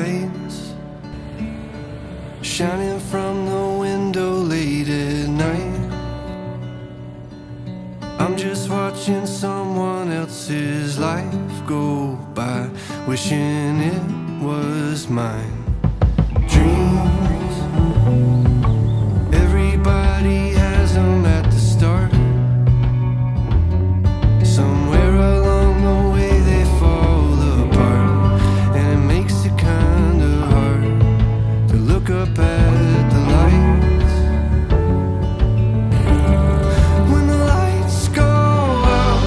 lights shining from the window late at night. I'm just watching someone else's life go by, wishing it was mine. Dreams, everybody has them at the start. Somewhere along the way they fall apart, and it makes it kinda hard to look up at the lights. When the lights go out,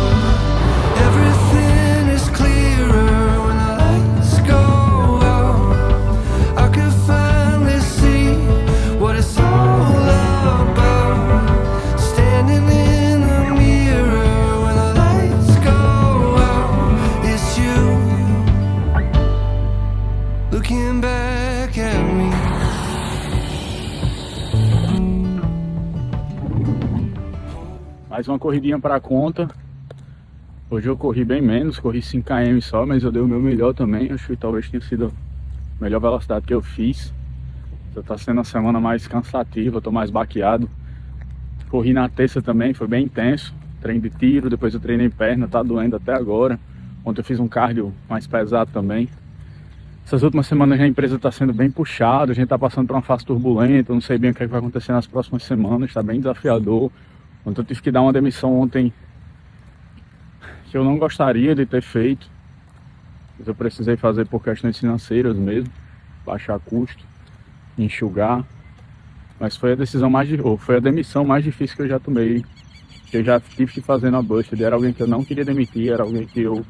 everything is clearer. When the lights go out, I could finally see what it's all about. Standing in the mirror, when the lights go out, it's you looking back at me. Mais uma corridinha para a conta. Hoje eu corri bem menos, corri 5 km só, mas eu dei o meu melhor também. Acho que talvez tenha sido a melhor velocidade que eu fiz. Já tá sendo a semana mais cansativa, eu tô mais baqueado. Corri na terça também, foi bem intenso. Treino de tiro, depois eu treinei perna, tá doendo até agora. Ontem eu fiz um cardio mais pesado também. Essas últimas semanas a empresa tá sendo bem puxada, a gente tá passando por uma fase turbulenta, eu não sei bem o que vai acontecer nas próximas semanas, tá bem desafiador. Então eu tive que dar uma demissão ontem que eu não gostaria de ter feito, mas eu precisei fazer por questões financeiras mesmo, baixar custo, enxugar. Mas foi a decisão foi a demissão mais difícil que eu já tomei, que eu já tive que fazer na Busted. Era alguém que eu não queria demitir, era alguém que eu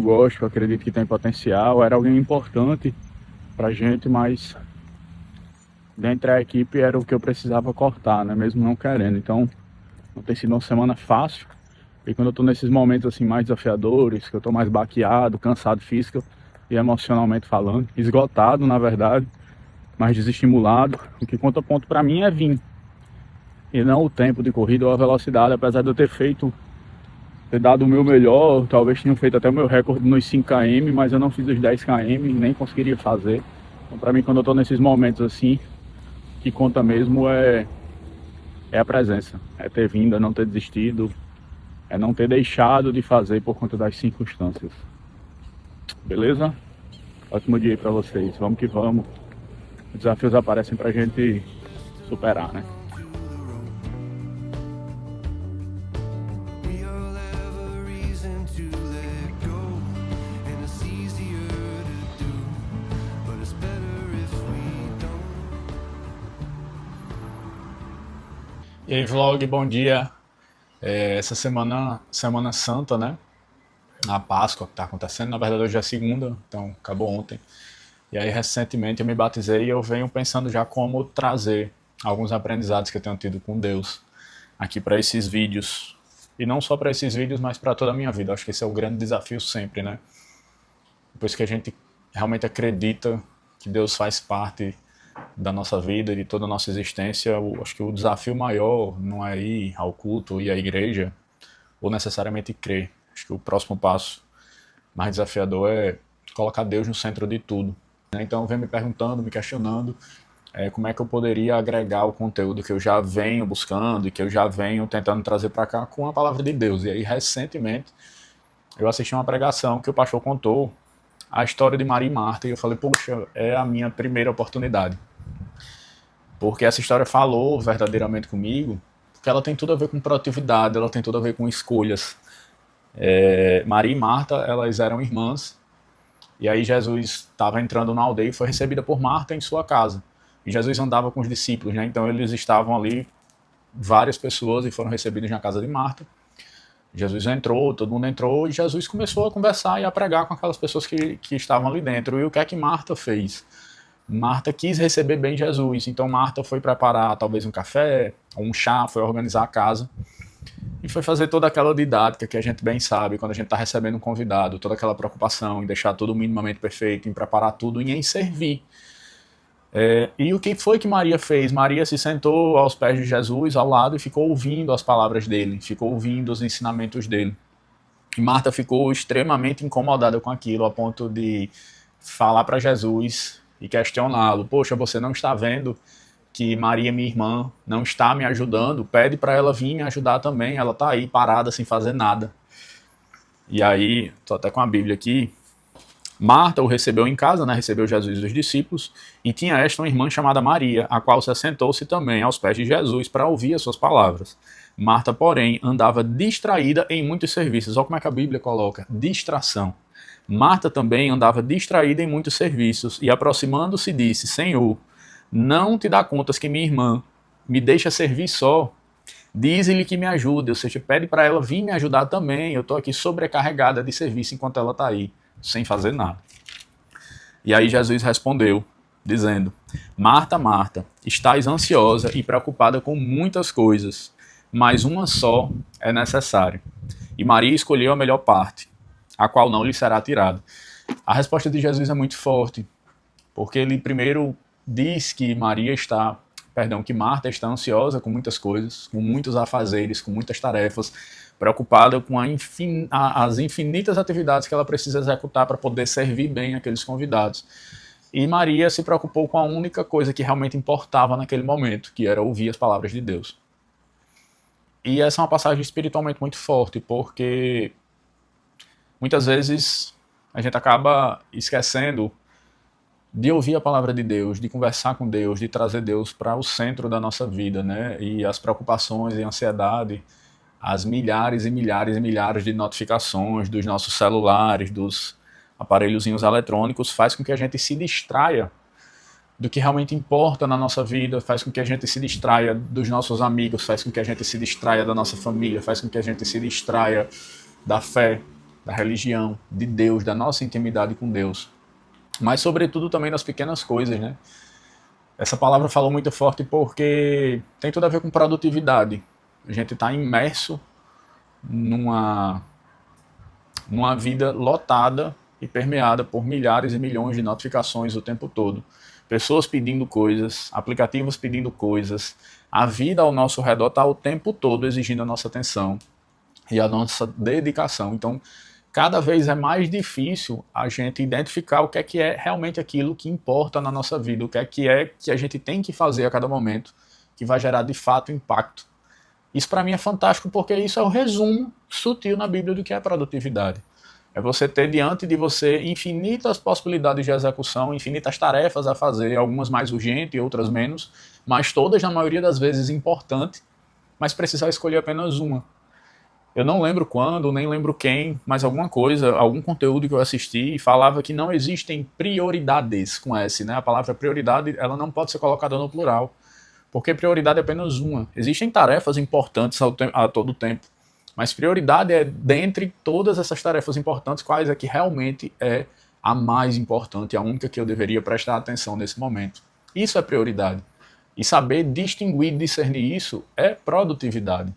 gosto, que eu acredito que tem potencial, era alguém importante pra gente, mas dentro da equipe era o que eu precisava cortar, né, mesmo não querendo. Então não tem sido uma semana fácil, e quando eu tô nesses momentos assim mais desafiadores, que eu tô mais baqueado, cansado físico e emocionalmente falando, esgotado na verdade, mais desestimulado, o que conta ponto pra mim é vir, e não o tempo de corrida ou a velocidade. Apesar de eu ter dado o meu melhor, talvez tenha feito até o meu recorde nos 5 km, mas eu não fiz os 10 km, nem conseguiria fazer. Então pra mim, quando eu tô nesses momentos assim, o que conta mesmo é a presença, é ter vindo, é não ter desistido, é não ter deixado de fazer por conta das circunstâncias. Beleza? Ótimo dia aí pra vocês, vamos que vamos. Os desafios aparecem pra gente superar, né? We all have a reason to let go, and it's easier to do, but it's better if we don't. E aí, vlog, bom dia. Essa semana Santa, né? A Páscoa que tá acontecendo, na verdade hoje é segunda, então acabou ontem. E aí recentemente eu me batizei e eu venho pensando já como trazer alguns aprendizados que eu tenho tido com Deus aqui para esses vídeos. E não só para esses vídeos, mas para toda a minha vida. Acho que esse é o grande desafio sempre, né? Depois que a gente realmente acredita que Deus faz parte da nossa vida e de toda a nossa existência, acho que o desafio maior não é ir ao culto, ir à igreja, ou necessariamente crer. Acho que o próximo passo mais desafiador é colocar Deus no centro de tudo. Então eu venho me perguntando, me questionando como é que eu poderia agregar o conteúdo que eu já venho buscando e que eu já venho tentando trazer para cá com a palavra de Deus. E aí recentemente eu assisti uma pregação que o pastor contou a história de Maria e Marta, e eu falei, poxa, é a minha primeira oportunidade. Porque essa história falou verdadeiramente comigo, porque ela tem tudo a ver com produtividade, ela tem tudo a ver com escolhas. Maria e Marta, elas eram irmãs, e aí Jesus estava entrando na aldeia e foi recebida por Marta em sua casa. E Jesus andava com os discípulos, né? Então eles estavam ali, várias pessoas, e foram recebidos na casa de Marta. Jesus entrou, todo mundo entrou, e Jesus começou a conversar e a pregar com aquelas pessoas que estavam ali dentro. E o que é que Marta fez? Marta quis receber bem Jesus, então Marta foi preparar talvez um café, ou um chá, foi organizar a casa, e foi fazer toda aquela didática que a gente bem sabe, quando a gente está recebendo um convidado, toda aquela preocupação em deixar tudo minimamente perfeito, em preparar tudo e em servir. E o que foi que Maria fez? Maria se sentou aos pés de Jesus, ao lado, e ficou ouvindo as palavras dele, ficou ouvindo os ensinamentos dele. E Marta ficou extremamente incomodada com aquilo, a ponto de falar para Jesus e questioná-lo. Poxa, você não está vendo que Maria, minha irmã, não está me ajudando? Pede para ela vir me ajudar também. Ela está aí parada sem fazer nada. E aí, estou até com a Bíblia aqui. Marta o recebeu em casa, né? Recebeu Jesus e os discípulos, e tinha esta uma irmã chamada Maria, a qual se assentou-se também aos pés de Jesus para ouvir as suas palavras. Marta, porém, andava distraída em muitos serviços. Olha como é que a Bíblia coloca: distração. Marta também andava distraída em muitos serviços, e aproximando-se disse: Senhor, não te dá contas que minha irmã me deixa servir só? Diz-lhe que me ajude, ou seja, pede para ela vir me ajudar também. Eu estou aqui sobrecarregada de serviço enquanto ela está aí, sem fazer nada. E aí Jesus respondeu, dizendo: Marta, Marta, estás ansiosa e preocupada com muitas coisas, mas uma só é necessária. E Maria escolheu a melhor parte, a qual não lhe será tirada. A resposta de Jesus é muito forte, porque ele primeiro diz que que Marta está ansiosa com muitas coisas, com muitos afazeres, com muitas tarefas, preocupada com as infinitas atividades que ela precisa executar para poder servir bem aqueles convidados. E Maria se preocupou com a única coisa que realmente importava naquele momento, que era ouvir as palavras de Deus. E essa é uma passagem espiritualmente muito forte, porque muitas vezes a gente acaba esquecendo de ouvir a palavra de Deus, de conversar com Deus, de trazer Deus para o centro da nossa vida, né? E as preocupações e a ansiedade, as milhares e milhares e milhares de notificações dos nossos celulares, dos aparelhozinhos eletrônicos, faz com que a gente se distraia do que realmente importa na nossa vida, faz com que a gente se distraia dos nossos amigos, faz com que a gente se distraia da nossa família, faz com que a gente se distraia da fé, da religião, de Deus, da nossa intimidade com Deus. Mas, sobretudo, também nas pequenas coisas, né? Essa palavra falou muito forte porque tem tudo a ver com produtividade. A gente está imerso numa vida lotada e permeada por milhares e milhões de notificações o tempo todo. Pessoas pedindo coisas, aplicativos pedindo coisas. A vida ao nosso redor está o tempo todo exigindo a nossa atenção e a nossa dedicação. Então, cada vez é mais difícil a gente identificar o que é realmente aquilo que importa na nossa vida, o que é que a gente tem que fazer a cada momento, que vai gerar de fato impacto. Isso para mim é fantástico, porque isso é o resumo sutil na Bíblia do que é produtividade. É você ter diante de você infinitas possibilidades de execução, infinitas tarefas a fazer, algumas mais urgentes e outras menos, mas todas, na maioria das vezes, importantes, mas precisar escolher apenas uma. Eu não lembro quando, nem lembro quem, mas alguma coisa, algum conteúdo que eu assisti falava que não existem prioridades com S, né? A palavra prioridade, ela não pode ser colocada no plural, porque prioridade é apenas uma. Existem tarefas importantes a todo tempo, mas prioridade é, dentre todas essas tarefas importantes, quais é que realmente é a mais importante, a única que eu deveria prestar atenção nesse momento. Isso é prioridade. E saber distinguir, discernir isso é produtividade.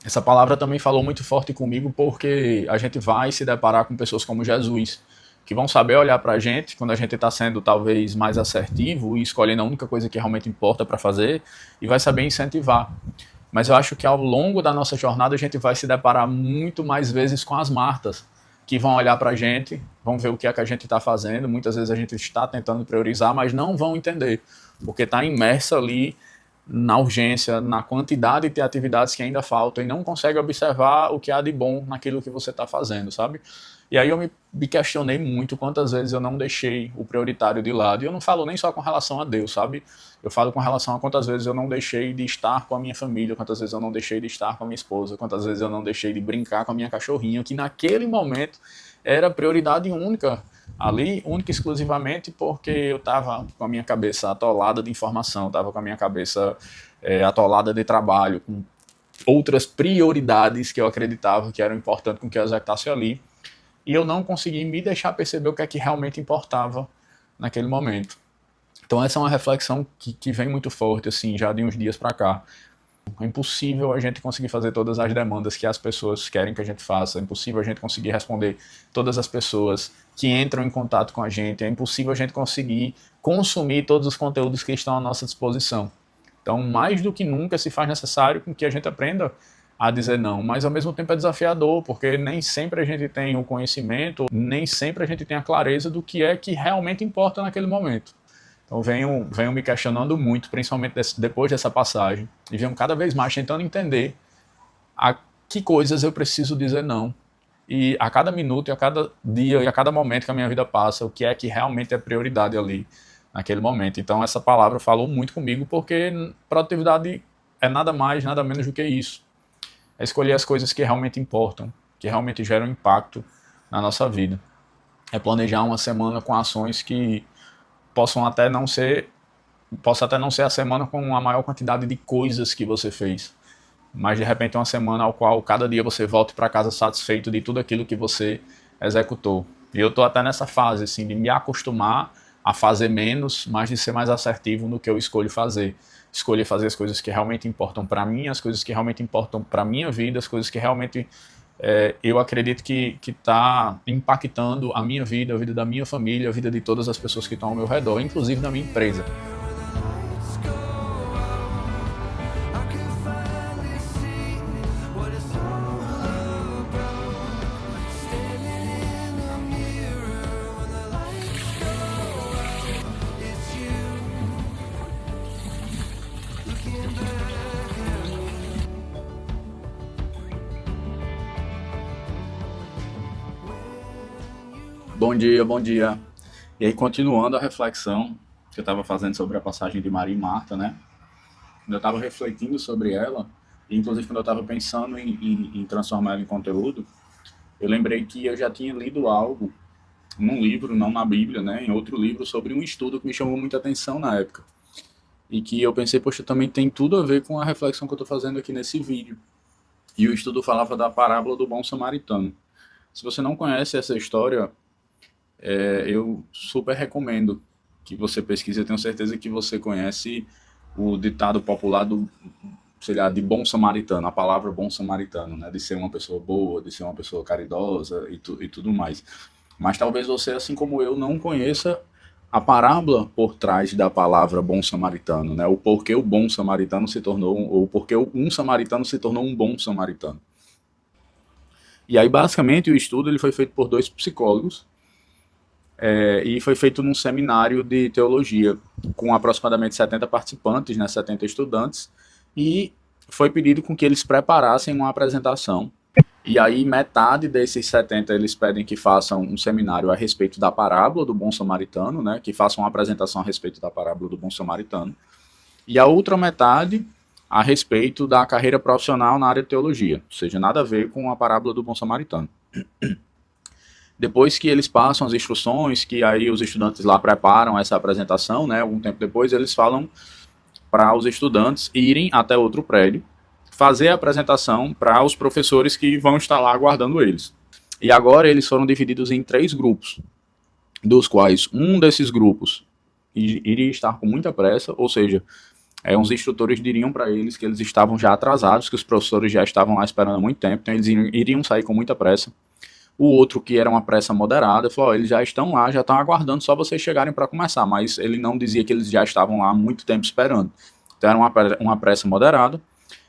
Essa palavra também falou muito forte comigo, porque a gente vai se deparar com pessoas como Jesus, que vão saber olhar pra gente quando a gente está sendo talvez mais assertivo e escolhendo a única coisa que realmente importa para fazer, e vai saber incentivar. Mas eu acho que ao longo da nossa jornada a gente vai se deparar muito mais vezes com as Martas, que vão olhar pra gente, vão ver o que é que a gente está fazendo, muitas vezes a gente está tentando priorizar, mas não vão entender, porque está imersa ali na urgência, na quantidade de atividades que ainda faltam, e não consegue observar o que há de bom naquilo que você está fazendo, sabe? E aí eu me questionei muito quantas vezes eu não deixei o prioritário de lado. E eu não falo nem só com relação a Deus, sabe? Eu falo com relação a quantas vezes eu não deixei de estar com a minha família, quantas vezes eu não deixei de estar com a minha esposa, quantas vezes eu não deixei de brincar com a minha cachorrinha, que naquele momento era prioridade única, ali, única e exclusivamente porque eu estava com a minha cabeça atolada de informação, estava com a minha cabeça atolada de trabalho, com outras prioridades que eu acreditava que eram importantes com que eu executasse ali, e eu não consegui me deixar perceber o que é que realmente importava naquele momento. Então essa é uma reflexão que vem muito forte, assim, já de uns dias para cá. É impossível a gente conseguir fazer todas as demandas que as pessoas querem que a gente faça, é impossível a gente conseguir responder todas as pessoas que entram em contato com a gente, é impossível a gente conseguir consumir todos os conteúdos que estão à nossa disposição. Então, mais do que nunca se faz necessário com que a gente aprenda a dizer não, mas ao mesmo tempo é desafiador, porque nem sempre a gente tem o conhecimento, nem sempre a gente tem a clareza do que é que realmente importa naquele momento. Então venho me questionando muito, principalmente depois dessa passagem, e venho cada vez mais tentando entender a que coisas eu preciso dizer não. E a cada minuto, e a cada dia, e a cada momento que a minha vida passa, o que é que realmente é prioridade ali, naquele momento. Então essa palavra falou muito comigo, porque produtividade é nada mais, nada menos do que isso. É escolher as coisas que realmente importam, que realmente geram impacto na nossa vida. É planejar uma semana com ações que possa até não ser a semana com a maior quantidade de coisas que você fez, mas de repente uma semana ao qual cada dia você volte para casa satisfeito de tudo aquilo que você executou. E eu estou até nessa fase assim, de me acostumar a fazer menos, mas de ser mais assertivo no que eu escolho fazer. Escolher fazer as coisas que realmente importam para mim, as coisas que realmente importam para a minha vida, as coisas que realmente eu acredito que está impactando a minha vida, a vida da minha família, a vida de todas as pessoas que estão ao meu redor, inclusive da minha empresa. Bom dia, bom dia. E aí, continuando a reflexão que eu estava fazendo sobre a passagem de Maria e Marta, né? Quando eu estava refletindo sobre ela, e inclusive quando eu estava pensando em transformar ela em conteúdo, eu lembrei que eu já tinha lido algo num livro, não na Bíblia, né? Em outro livro, sobre um estudo que me chamou muita atenção na época. E que eu pensei, poxa, também tem tudo a ver com a reflexão que eu estou fazendo aqui nesse vídeo. E o estudo falava da parábola do bom samaritano. Se você não conhece essa história, eu super recomendo que você pesquise. Eu tenho certeza que você conhece o ditado popular sei lá, de bom samaritano, a palavra bom samaritano, né? De ser uma pessoa boa, de ser uma pessoa caridosa e tudo mais. Mas talvez você, assim como eu, não conheça a parábola por trás da palavra bom samaritano, né? O porquê o bom samaritano se tornou, ou porquê um samaritano se tornou um bom samaritano. E aí, basicamente, o estudo ele foi feito por 2 psicólogos, e foi feito num seminário de teologia, com aproximadamente 70 participantes, né, 70 estudantes, e foi pedido com que eles preparassem uma apresentação. E aí, metade desses 70 eles pedem que façam um seminário a respeito da parábola do bom samaritano, né, que façam uma apresentação a respeito da parábola do bom samaritano, e a outra metade a respeito da carreira profissional na área de teologia, ou seja, nada a ver com a parábola do bom samaritano. Depois que eles passam as instruções, que aí os estudantes lá preparam essa apresentação, né, algum tempo depois eles falam para os estudantes irem até outro prédio, fazer a apresentação para os professores que vão estar lá aguardando eles. E agora eles foram divididos em 3 grupos, dos quais um desses grupos iria estar com muita pressa, ou seja, uns instrutores diriam para eles que eles estavam já atrasados, que os professores já estavam lá esperando há muito tempo, então eles iriam sair com muita pressa. O outro, que era uma pressa moderada, falou, eles já estão lá, já estão aguardando só vocês chegarem para começar, mas ele não dizia que eles já estavam lá há muito tempo esperando. Então era uma pressa moderada.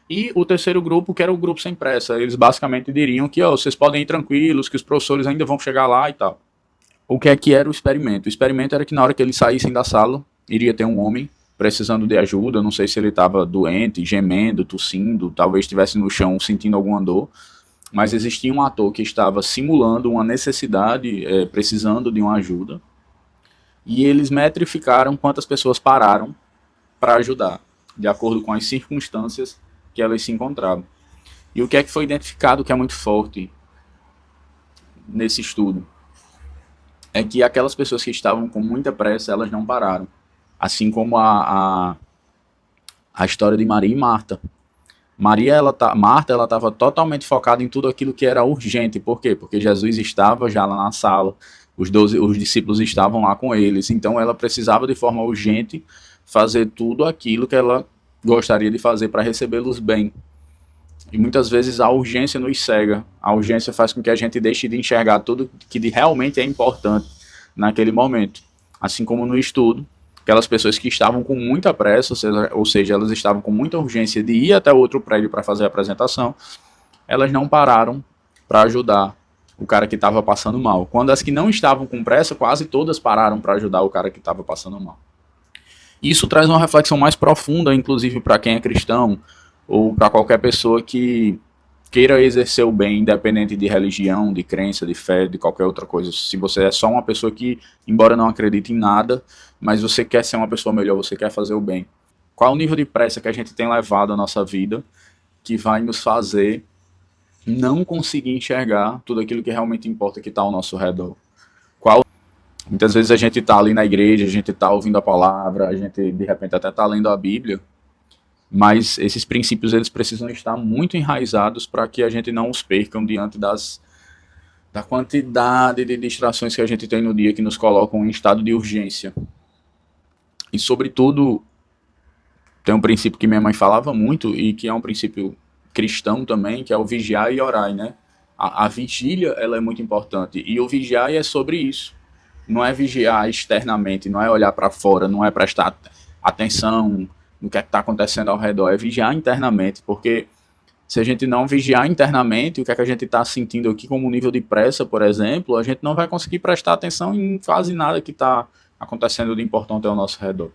E o terceiro grupo, que era o grupo sem pressa, eles basicamente diriam que vocês podem ir tranquilos, que os professores ainda vão chegar lá e tal. O que é que era o experimento? O experimento era que na hora que eles saíssem da sala, iria ter um homem precisando de ajuda, não sei se ele estava doente, gemendo, tossindo, talvez estivesse no chão sentindo alguma dor, mas existia um ator que estava simulando uma necessidade, precisando de uma ajuda, e eles metrificaram quantas pessoas pararam para ajudar, de acordo com as circunstâncias que elas se encontravam. E o que é que foi identificado que é muito forte nesse estudo? É que aquelas pessoas que estavam com muita pressa, elas não pararam. Assim como a história de Maria e Marta. Marta estava totalmente focada em tudo aquilo que era urgente. Por quê? Porque Jesus estava já lá na sala, os discípulos estavam lá com eles, então ela precisava de forma urgente fazer tudo aquilo que ela gostaria de fazer para recebê-los bem. E muitas vezes a urgência nos cega, a urgência faz com que a gente deixe de enxergar tudo que realmente é importante naquele momento. Assim como no estudo, aquelas pessoas que estavam com muita pressa, ou seja, elas estavam com muita urgência de ir até o outro prédio para fazer a apresentação, elas não pararam para ajudar o cara que estava passando mal. Quando as que não estavam com pressa, quase todas pararam para ajudar o cara que estava passando mal. Isso traz uma reflexão mais profunda, inclusive para quem é cristão, ou para qualquer pessoa que queira exercer o bem, independente de religião, de crença, de fé, de qualquer outra coisa. Se você é só uma pessoa que, embora não acredite em nada, mas você quer ser uma pessoa melhor, você quer fazer o bem. Qual é o nível de pressa que a gente tem levado à nossa vida que vai nos fazer não conseguir enxergar tudo aquilo que realmente importa que está ao nosso redor? Muitas vezes a gente está ali na igreja, a gente está ouvindo a palavra, a gente de repente até está lendo a Bíblia, mas esses princípios eles precisam estar muito enraizados para que a gente não os percam diante da quantidade de distrações que a gente tem no dia que nos colocam em estado de urgência. E sobretudo, tem um princípio que minha mãe falava muito e que é um princípio cristão também, que é o vigiar e orar, né? A vigília ela é muito importante e o vigiar é sobre isso. Não é vigiar externamente, não é olhar para fora, não é prestar atenção no que é está acontecendo ao redor, é vigiar internamente, porque se a gente não vigiar internamente, o que é que a gente está sentindo aqui como nível de pressa, por exemplo, a gente não vai conseguir prestar atenção em quase nada que está acontecendo de importante ao nosso redor.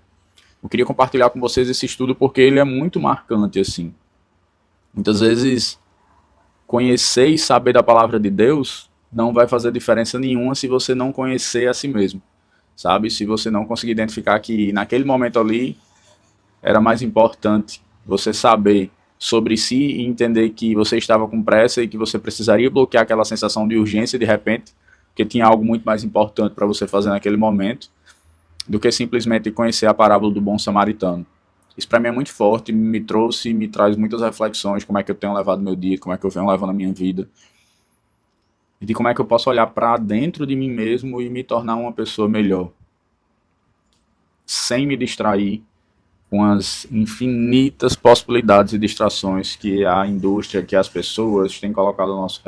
Eu queria compartilhar com vocês esse estudo porque ele é muito marcante, assim. Muitas vezes, conhecer e saber da palavra de Deus não vai fazer diferença nenhuma se você não conhecer a si mesmo, sabe? Se você não conseguir identificar que naquele momento ali era mais importante você saber sobre si e entender que você estava com pressa e que você precisaria bloquear aquela sensação de urgência de repente, porque tinha algo muito mais importante para você fazer naquele momento, do que simplesmente conhecer a parábola do bom samaritano. Isso para mim é muito forte, me traz muitas reflexões, como é que eu tenho levado meu dia, como é que eu venho levando a minha vida, e de como é que eu posso olhar para dentro de mim mesmo e me tornar uma pessoa melhor, sem me distrair com as infinitas possibilidades e distrações que a indústria, que as pessoas têm colocado ao nosso